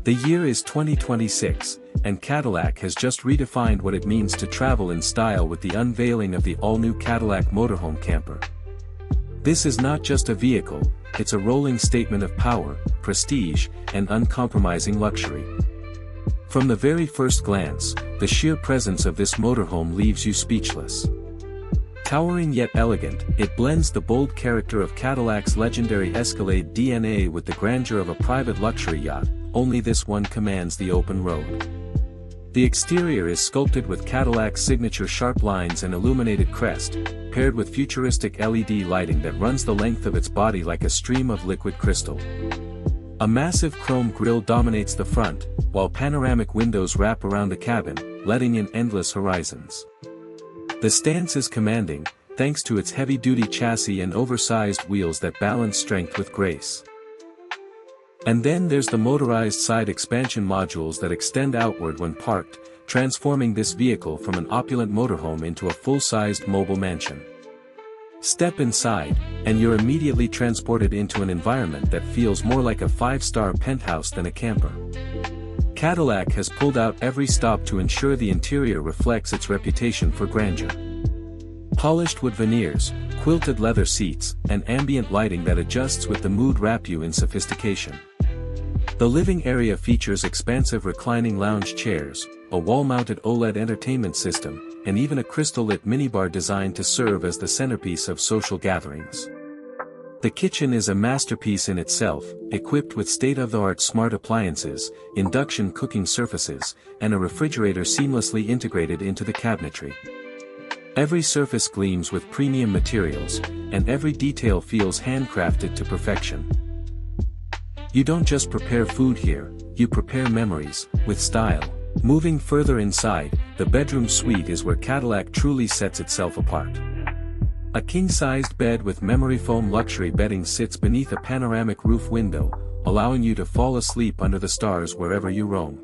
The year is 2026, and Cadillac has just redefined what it means to travel in style with the unveiling of the all-new Cadillac Motorhome Camper. This is not just a vehicle, it's a rolling statement of power, prestige, and uncompromising luxury. From the very first glance, the sheer presence of this motorhome leaves you speechless. Towering yet elegant, it blends the bold character of Cadillac's legendary Escalade DNA with the grandeur of a private luxury yacht. Only this one commands the open road. The exterior is sculpted with Cadillac's signature sharp lines and illuminated crest, paired with futuristic LED lighting that runs the length of its body like a stream of liquid crystal. A massive chrome grille dominates the front, while panoramic windows wrap around the cabin, letting in endless horizons. The stance is commanding, thanks to its heavy-duty chassis and oversized wheels that balance strength with grace. And then there's the motorized side expansion modules that extend outward when parked, transforming this vehicle from an opulent motorhome into a full-sized mobile mansion. Step inside, and you're immediately transported into an environment that feels more like a five-star penthouse than a camper. Cadillac has pulled out every stop to ensure the interior reflects its reputation for grandeur. Polished wood veneers, quilted leather seats, and ambient lighting that adjusts with the mood wrap you in sophistication. The living area features expansive reclining lounge chairs, a wall-mounted OLED entertainment system, and even a crystal-lit minibar designed to serve as the centerpiece of social gatherings. The kitchen is a masterpiece in itself, equipped with state-of-the-art smart appliances, induction cooking surfaces, and a refrigerator seamlessly integrated into the cabinetry. Every surface gleams with premium materials, and every detail feels handcrafted to perfection. You don't just prepare food here, you prepare memories, with style. Moving further inside, the bedroom suite is where Cadillac truly sets itself apart. A king-sized bed with memory foam luxury bedding sits beneath a panoramic roof window, allowing you to fall asleep under the stars wherever you roam.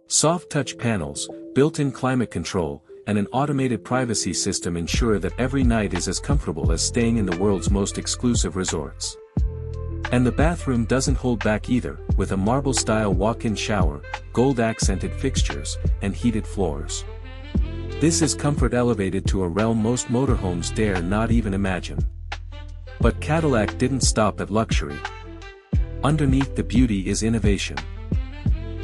Soft touch panels, built-in climate control, and an automated privacy system ensure that every night is as comfortable as staying in the world's most exclusive resorts. And the bathroom doesn't hold back either, with a marble-style walk-in shower, gold-accented fixtures, and heated floors. This is comfort elevated to a realm most motorhomes dare not even imagine. But Cadillac didn't stop at luxury. Underneath the beauty is innovation.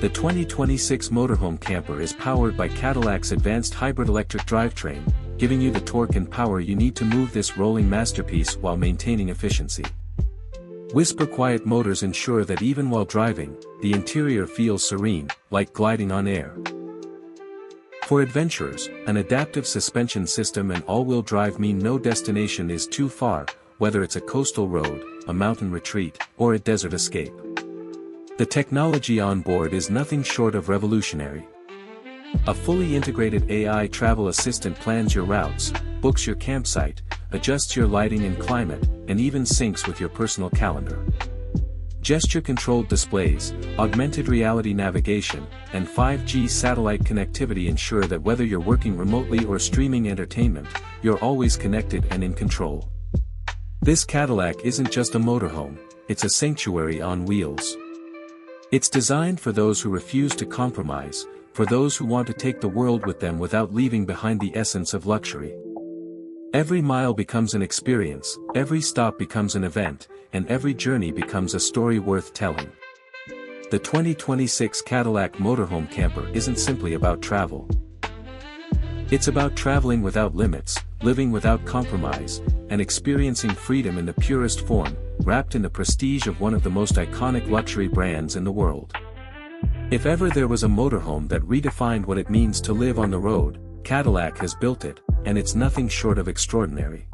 The 2026 Motorhome Camper is powered by Cadillac's advanced hybrid electric drivetrain, giving you the torque and power you need to move this rolling masterpiece while maintaining efficiency. Whisper-quiet motors ensure that even while driving, the interior feels serene, like gliding on air. For adventurers, an adaptive suspension system and all-wheel drive mean no destination is too far, whether it's a coastal road, a mountain retreat, or a desert escape. The technology on board is nothing short of revolutionary. A fully integrated AI travel assistant plans your routes, books your campsite, adjusts your lighting and climate, and even syncs with your personal calendar. Gesture-controlled displays, augmented reality navigation, and 5G satellite connectivity ensure that whether you're working remotely or streaming entertainment, you're always connected and in control. This Cadillac isn't just a motorhome, it's a sanctuary on wheels. It's designed for those who refuse to compromise, for those who want to take the world with them without leaving behind the essence of luxury. Every mile becomes an experience, every stop becomes an event, and every journey becomes a story worth telling. The 2026 Cadillac Motorhome Camper isn't simply about travel. It's about traveling without limits, living without compromise, and experiencing freedom in the purest form, wrapped in the prestige of one of the most iconic luxury brands in the world. If ever there was a motorhome that redefined what it means to live on the road, Cadillac has built it, and it's nothing short of extraordinary.